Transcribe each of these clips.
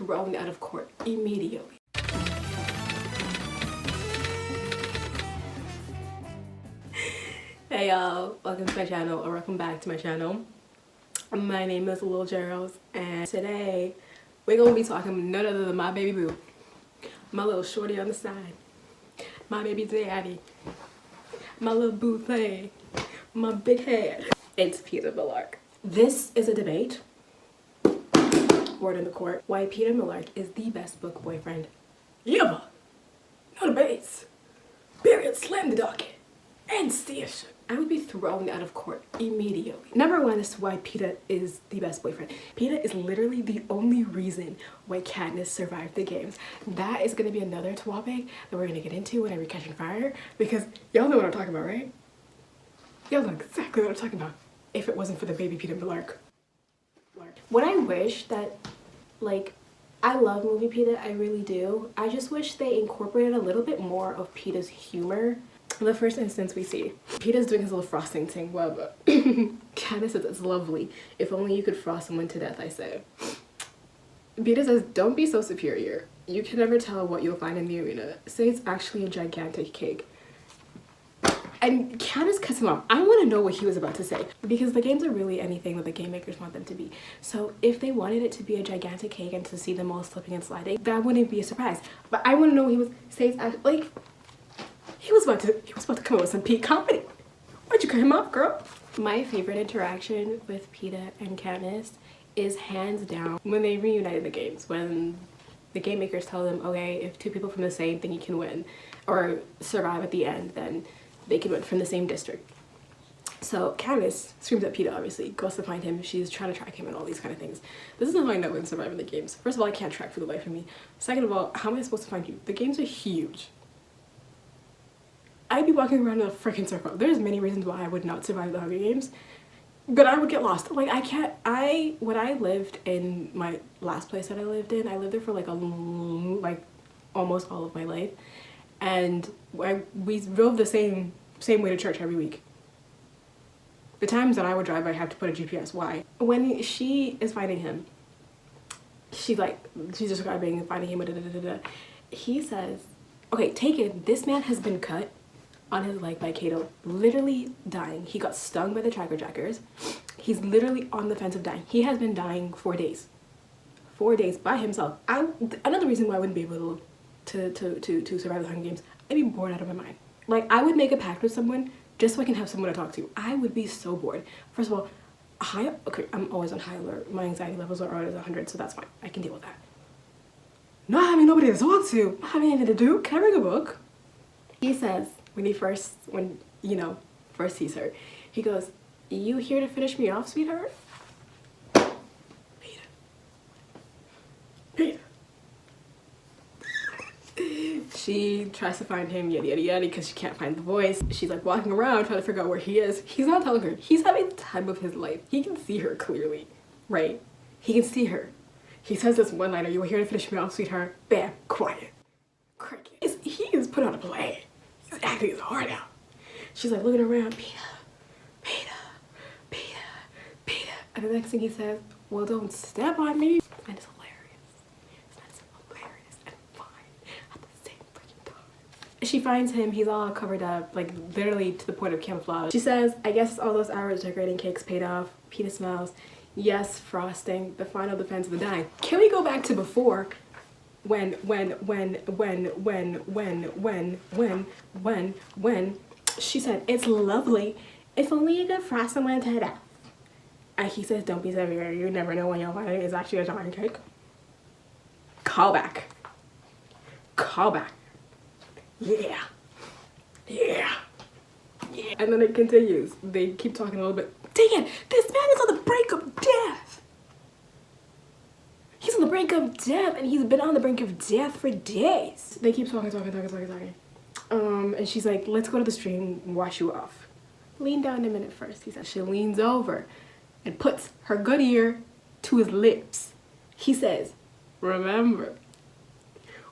thrown out of court immediately. Hey y'all, welcome to my channel, or welcome back to my channel. My name is Lil Gerald, and today we're gonna be talking none other than my baby boo, my little shorty on the side, my baby daddy, my little boo thing, my big head. It's PEETA MELLARK. This is a debate, word in the court, why PEETA MELLARK is the best book boyfriend ever. No debates. Period. Slam the docket. And station. I would be thrown out of court immediately. Number one is why PEETA is the best boyfriend. PEETA is literally the only reason why Katniss survived the games. That is going to be another topic that we're going to get into whenever we're catching fire, because y'all know what I'm talking about, right? Y'all know exactly what I'm talking about. If it wasn't for the baby PEETA MELLARK. What I wish that, like, I love movie PEETA, I really do. I just wish they incorporated a little bit more of PEETA's humor. In the first instance we see, PEETA's doing his little frosting thing. Well, Katniss says it's lovely. If only you could frost someone to death, I say. PEETA says, don't be so superior. You can never tell what you'll find in the arena. Say it's actually a gigantic cake. And Katniss cuts him off. I want to know what he was about to say, because the games are really anything that the game makers want them to be. So if they wanted it to be a gigantic cake and to see them all slipping and sliding, that wouldn't be a surprise. But I want to know what he was saying. Like, he was about to come up with some peak comedy. Why'd you cut him off, girl? My favorite interaction with PEETA and Katniss is hands down when they reunited the games, when the game makers tell them, okay, if two people from the same thing you can win or survive at the end, then they can win from the same district. So Katniss screams at PEETA, obviously, goes to find him. She's trying to track him and all these kind of things. This is how I know when surviving the games. First of all, I can't track for the life of me. Second of all, how am I supposed to find you? The games are huge. I'd be walking around in a freaking circle. There's many reasons why I would not survive the Hunger Games, but I would get lost. Like, when I lived in my last place that I lived in, I lived there for like almost all of my life. And we drove the same way to church every week. The times that I would drive, I have to put a GPS. Why? When she is finding him, she's describing finding him. Da, da, da, da. He says, okay, take it. This man has been cut on his leg by Kato, literally dying. He got stung by the tracker jackers. He's literally on the fence of dying. He has been dying 4 days. 4 days by himself. Another reason why I wouldn't be able to survive the Hunger Games, I'd be bored out of my mind. Like, I would make a pact with someone just so I can have someone to talk to. I would be so bored. First of all, I'm always on high alert. My anxiety levels are always 100, so that's fine. I can deal with that. Not having nobody to talk to, not having anything to do. Can I bring a book? He says, when he first sees her, he goes, you here to finish me off, sweetheart? PEETA. She tries to find him, yada yada yada, because she can't find the voice. She's like walking around trying to figure out where he is. He's not telling her. He's having the time of his life. He can see her clearly, right? He can see her. He says this one liner, you were here to finish me off, sweetheart. Bam, quiet. Cricket. He is put on a play. He's acting his heart out. She's like looking around, PEETA, PEETA, PEETA, PEETA. And the next thing he says, well, don't step on me. And it's hilarious. It's hilarious and fine at the same freaking time. She finds him, he's all covered up, like literally to the point of camouflage. She says, I guess all those hours decorating cakes paid off. PEETA smiles. Yes, frosting, the final defense of the dying. Can we go back to before when she said, it's lovely. If only you could frost someone to death. And he says, don't be severe. You never know when you'll find it is actually a giant cake. Call back. Call back. Yeah. Yeah. Yeah. And then it continues. They keep talking a little bit. Dang it! This man is on the brink of death! He's on the brink of death, and he's been on the brink of death for days. They keep talking. And she's like, let's go to the stream and wash you off. Lean down a minute first, he says. She leans over and puts her good ear to his lips. He says, remember,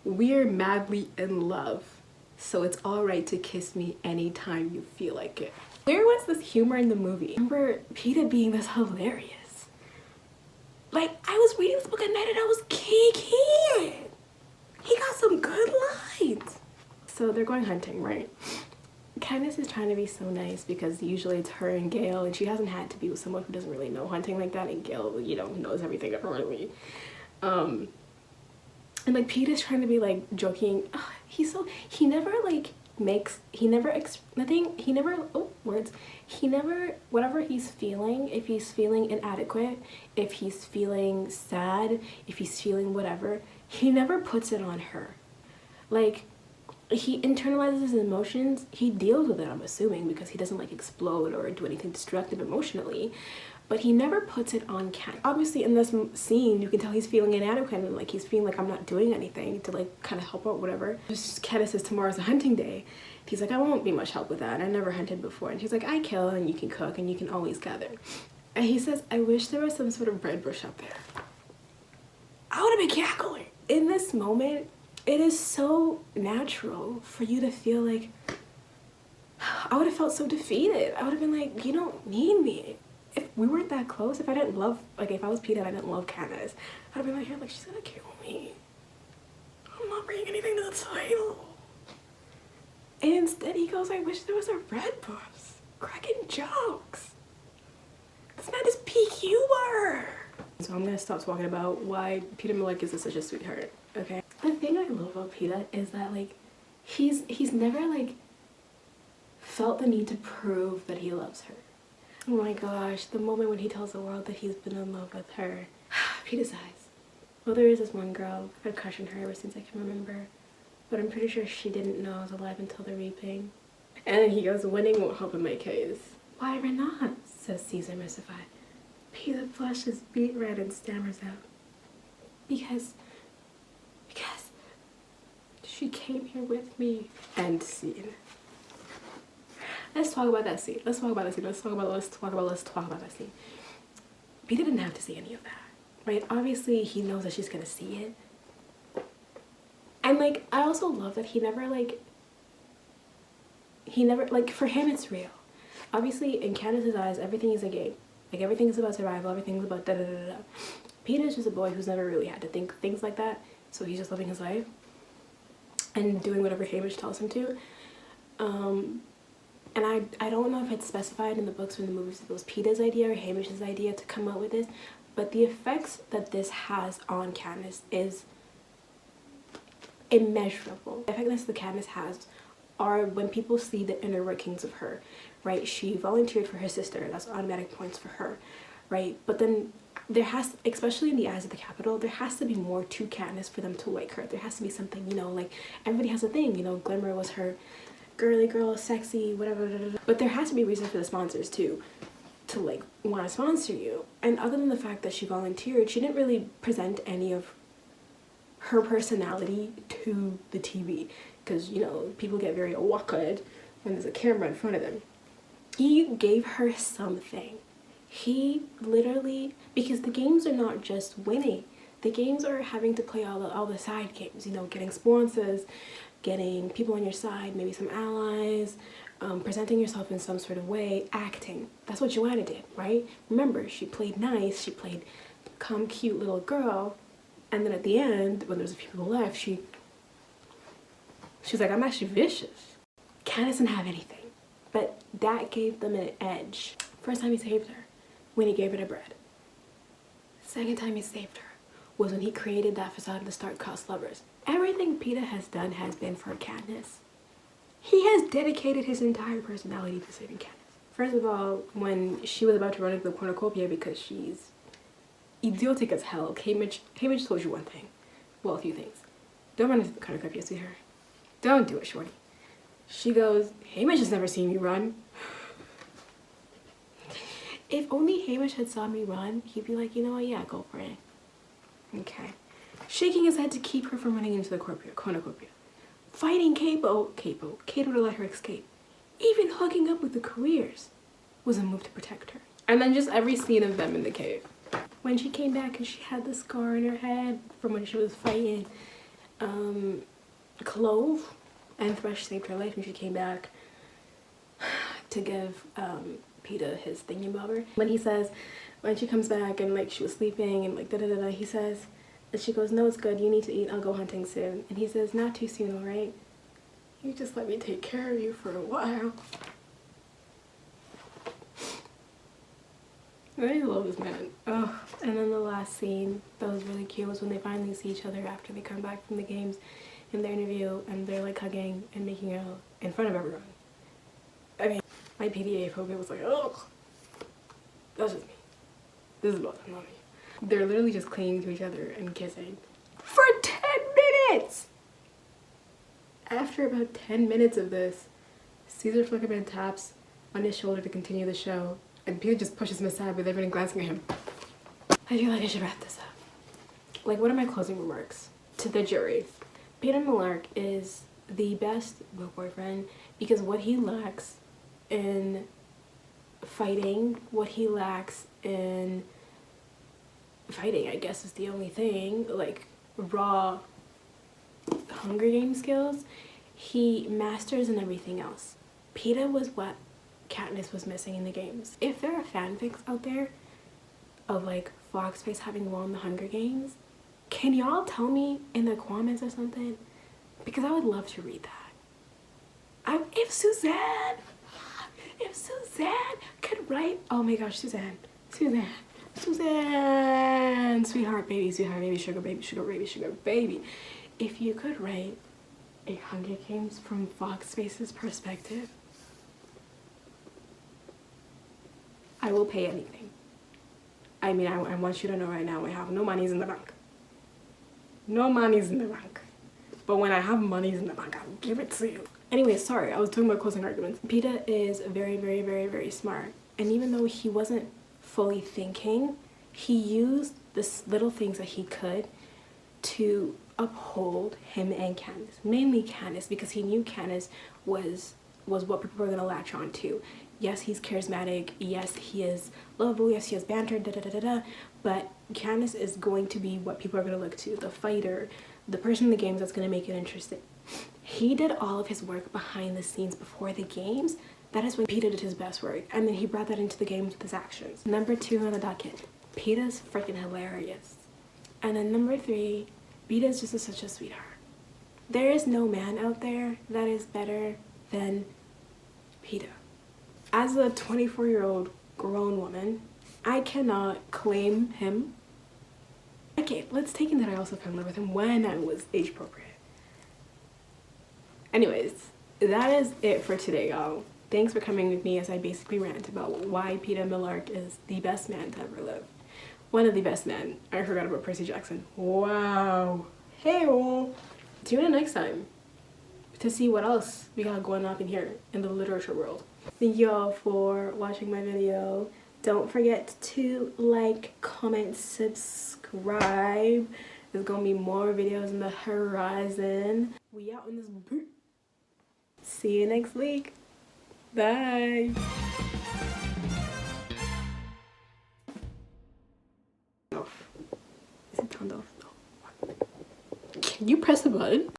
we're madly in love, so it's alright to kiss me anytime you feel like it. There was this humor in the movie. I remember PEETA being this hilarious. Like, I was reading this book at night and I was kiki. they're going hunting, right? Candace is trying to be so nice because usually it's her and Gail, and she hasn't had to be with someone who doesn't really know hunting like that, and Gail, you know, knows everything apparently. And like PEETA's trying to be like joking. Ugh, he never like makes, he never whatever he's feeling, if he's feeling inadequate, if he's feeling sad, if he's feeling whatever, he never puts it on her. Like, he internalizes his emotions, he deals with it, I'm assuming, because he doesn't like explode or do anything destructive emotionally, but he never puts it on Cat. Obviously in this scene you can tell he's feeling inadequate and like he's feeling like I'm not doing anything to like kind of help out, whatever. Candace says tomorrow's a hunting day. He's like, I won't be much help with that, I never hunted before. And she's like, I kill and you can cook and you can always gather. And he says, I wish there was some sort of bread bush up there. I would have been cackling. In this moment, it is so natural for you to feel like, I would have felt so defeated. I would have been like, you don't need me. If we weren't that close, if I didn't love, like if I was PEETA and I didn't love Candace, I'd have been like, here, like she's gonna kill me. I'm not bringing anything to the table. And instead he goes, I wish there was a red bus. Cracking jokes. It's not his peak humor. So I'm gonna stop talking about why PEETA MELLARK is such a sweetheart, okay? The thing I love about PEETA is that like he's never like felt the need to prove that he loves her. Oh my gosh, the moment when he tells the world that he's been in love with her. PEETA sighs. Well, there is this one girl, I've had a crush on her ever since I can remember, but I'm pretty sure she didn't know I was alive until the reaping. And then he goes, winning won't help in my case. Why not? Says Caesar mystified. PEETA blushes beet red and stammers out. Because she came here with me. End scene. Let's talk about that scene. Let's talk about that scene. Let's talk about that scene. PEETA didn't have to see any of that, right? Obviously, he knows that she's gonna see it. And like, I also love that he never, for him it's real. Obviously, in Candace's eyes, everything is a game. Like, everything is about survival, everything is about da-da-da-da-da. PEETA is just a boy who's never really had to think things like that, so he's just living his life and doing whatever Hamish tells him to. And I don't know if it's specified in the books or in the movies if it was PEETA's idea or Hamish's idea to come up with this, but the effects that this has on Candace is immeasurable. The effects that Candace has are when people see the inner workings of her, right? She volunteered for her sister, that's automatic points for her, right? But then there has, especially in the eyes of the Capitol, there has to be more to Candace for them to like her. There has to be something, you know, like everybody has a thing, you know, Glimmer was her girly girl, sexy, whatever, but there has to be a reason for the sponsors too, to like want to sponsor you. And other than the fact that she volunteered, she didn't really present any of her personality to the TV, because, you know, people get very awkward when there's a camera in front of them. He gave her something. He literally, because the games are not just winning, the games are having to play all the side games, you know, getting sponsors, getting people on your side, maybe some allies, presenting yourself in some sort of way, acting. That's what Joanna did, right? Remember, she played nice, she played calm, cute little girl, and then at the end, when there was a few people left, she was like, I'm actually vicious. Candace didn't have anything, but that gave them an edge. First time he saved her, when he gave her the bread. Second time he saved her was when he created that facade to start cuss lovers. Everything PEETA has done has been for Candace. He has dedicated his entire personality to saving Candace. First of all, when she was about to run into the cornucopia because she's idiotic as hell, Hamish told you one thing. Well, a few things. Don't run into the cornucopia, sweetheart. Don't do it, shorty. She goes, Hamish has never seen me run. If only Hamish had saw me run, he'd be like, you know what, yeah, go for it. Okay. Shaking his head to keep her from running into the cornucopia. Fighting Cato to let her escape. Even hooking up with the careers was a move to protect her. And then just every scene of them in the cave. When she came back and she had the scar on her head from when she was fighting Clove, and Thresh saved her life when she came back to give PEETA his thingy-bobber. When he says, when she comes back and like she was sleeping and like da-da-da-da, he says, and she goes, no, it's good, you need to eat, I'll go hunting soon. And he says, not too soon, all right? You just let me take care of you for a while. I love this man. Oh, and then the last scene that was really cute was when they finally see each other after they come back from the games in their interview, and they're like hugging and making out in front of everyone. I mean, my PDA phobia was like, oh, that's just me. This is about not me. They're literally just clinging to each other and kissing for 10 minutes! After about 10 minutes of this, Caesar Flickerman taps on his shoulder to continue the show, and PEETA just pushes him aside with everyone glancing at him. I feel like I should wrap this up. Like, what are my closing remarks to the jury? PEETA MELLARK is the best boyfriend because what he lacks in fighting, what he lacks in fighting, I guess, is the only thing, like raw Hunger Games skills, he masters in everything else. PEETA was what Katniss was missing in the games. If there are fanfics out there of like Foxface having won the Hunger Games, can y'all tell me in the comments or something? Because I would love to read that. If Suzanne could write, oh my gosh, Suzanne, sweetheart baby, sugar baby. If you could write a Hunger Games from Foxface's perspective, I will pay anything. I mean, I want you to know right now, I have no monies in the bank. No monies in the bank. But when I have monies in the bank, I'll give it to you. Anyway, sorry, I was talking about closing arguments. PEETA is very smart. And even though he wasn't fully thinking, he used the little things that he could to uphold him and Candace. Mainly Candace, because he knew Candace was what people were gonna latch on to. Yes, he's charismatic. Yes, he is lovable. Yes, he has banter, but Candace is going to be what people are gonna look to. The fighter, the person in the games that's gonna make it interesting. He did all of his work behind the scenes before the games. That is when PEETA did his best work, and then he brought that into the games with his actions. Number 2 on the docket, PEETA's freaking hilarious. And then number 3, PEETA is just such a sweetheart. There is no man out there that is better than PEETA. As a 24-year-old grown woman, I cannot claim him. Okay, let's take in that I also fell in love with him when I was age appropriate. Anyways, that is it for today, y'all. Thanks for coming with me as I basically rant about why PEETA MELLARK is the best man to ever live. One of the best men. I forgot about Percy Jackson. Wow. Hey, well, tune in next time to see what else we got going up in here in the literature world. Thank you all for watching my video. Don't forget to like, comment, subscribe. There's gonna be more videos in the horizon. We out in this boot. See you next week. Bye. Is it turned off? No. Can you press the button?